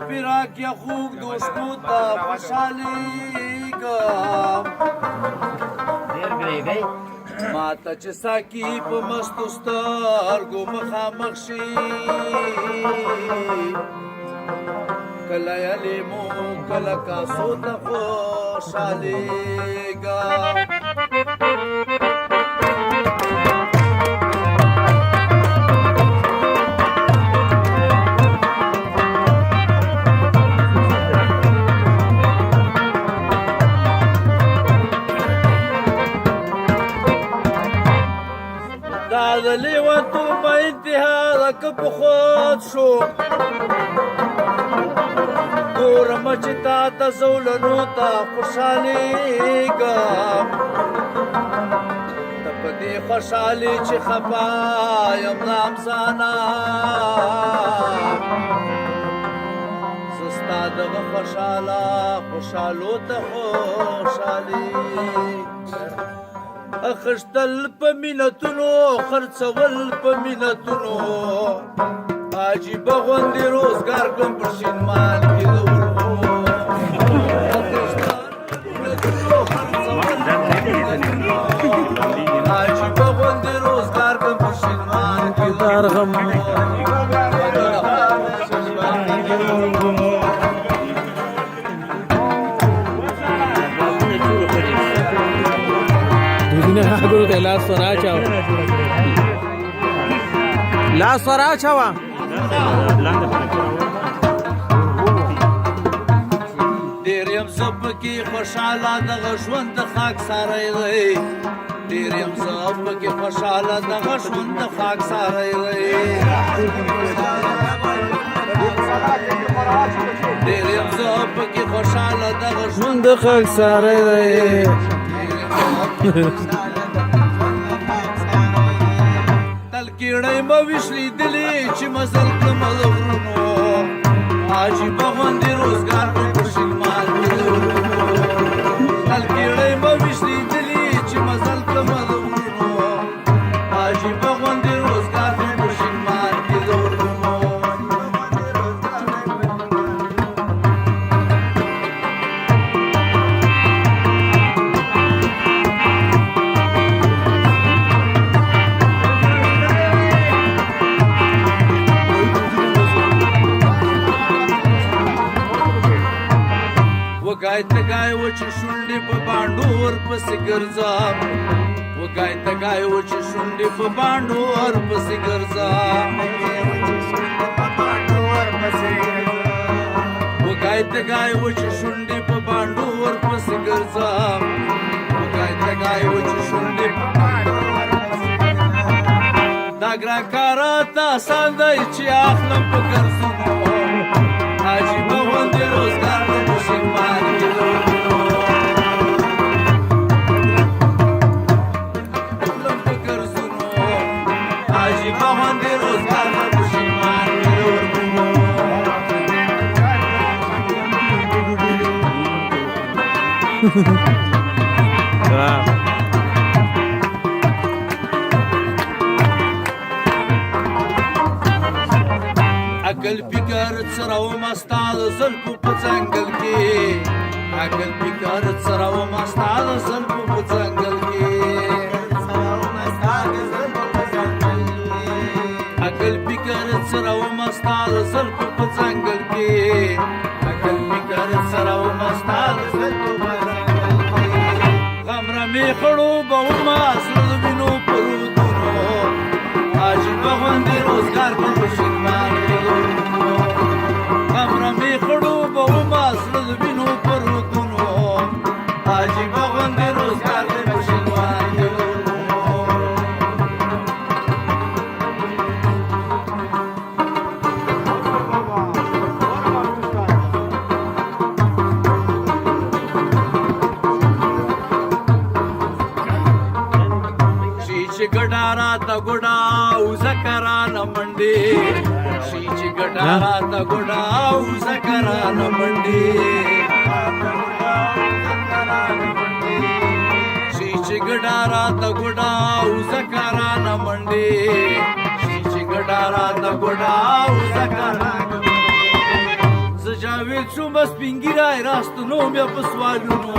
پیراک یا خوک دوشکو تا خوشحالیگم ماته چې ساکی په مستو سترګو مخامخ شي کله یې لیمو کله کاسو ته خوشحالیګم د لیوانتو په انتها که په خود شو ګورم چې تا ته زولنو ته خوشحالیږم ته په دې خوشحالي چې خفا یم نامزانه زه ستا دغه خوشحالو ته خوشحالي اخشتل په مینتونو خرڅول په مینتونو عجیبه غوندې روزګار کړم پر شینمان کې د ورغو عجیبه غوندې روزګار کړم پر شینمان کې د ورغو گروه ته لاس وراچاو لاس وراچاو ډېر یم زه پکې خوشحاله دغه ژوند د خاکساری دی ډېر یم زه پکې خوشحاله دغه ژوند د خاکساری دی ډېر یم زه پکې خوشحاله دغه ژوند د خاکساری دی تلکیړی مه ویشلي دلې چې مزل کړمه د غرونو عجیبه غوندې روزګار کړم په شینمان کې د غرونو تلکیړی مه ویشلي دلې چې مزل کړمه د غرونو عجیبه غوندې روزګار کړم په شینمان کې د غرونو وګای ته ګای و چې شونډې په باندو ورپسې ګرځم وګای ته ګای و چې شونډې په باندو ورپسې ګرځم وګای ته ګای و چې شونډې په باندو ورپسې ګرځم وګای ته ګای و چې شونډې په باندو ورپسې ګرځم دا ګران کار ته آسان دی چې اخلم په ګرځونو عجیبه غوندې روزګار دی په شینمان کې د ورغلو اخلم په ګرځونو عجیبه غوندې روزګار دی په شینمان کې د ورغلو عقل فکر څراوم ستا د زلفو په ځنګل کې عقل فکر څراوم ستا د زلفو په ځنګل کې عقل فکر څراوم ستا د زلفو په ځنګل کې عقل فکر څراوم ستا د زلفو په ځنګل کې غم رمې خړو به ومه زړه د وینو په رودونو عجیبه غوندې روزګار کړم په شینمان کې غم رمې خړو به ومه زړه د وینو په رودونو عجیبه غوندې روزګار دی په شینمان کې چې ګډا راته ګډا او زکرانه منډې شي چې ګډا راته ګډا او زکرانه منډې شي چې ګډا راته ګډا او زکرانه منډې شي چې ډارا د ګډاو زکرا زجاویل شوم سپینګیرای راستنو مې په سوالونو